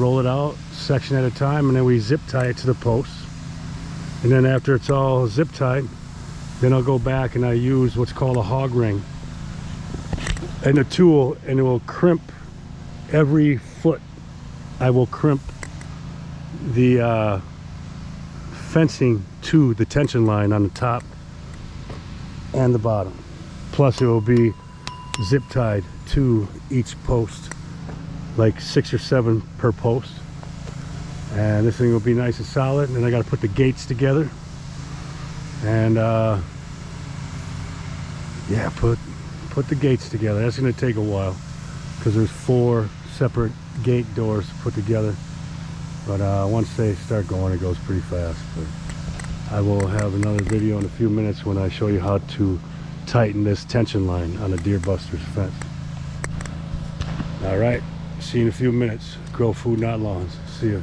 roll it out section at a time, and then we zip tie it to the post. And then after it's all zip tied, then I'll go back and I use what's called a hog ring and a tool, and it will crimp every foot. I will crimp the fencing to the tension line on the top and the bottom. Plus it will be zip tied to each post, like 6 or 7 per post. And this thing will be nice and solid. And then I got to put the gates together, and yeah, put the gates together. That's going to take a while because there's 4 separate gate doors to put together. But once they start going, it goes pretty fast. But I will have another video in a few minutes when I show you how to tighten this tension line on a deer buster's fence. All right, see you in a few minutes. Grow food, not lawns. See you.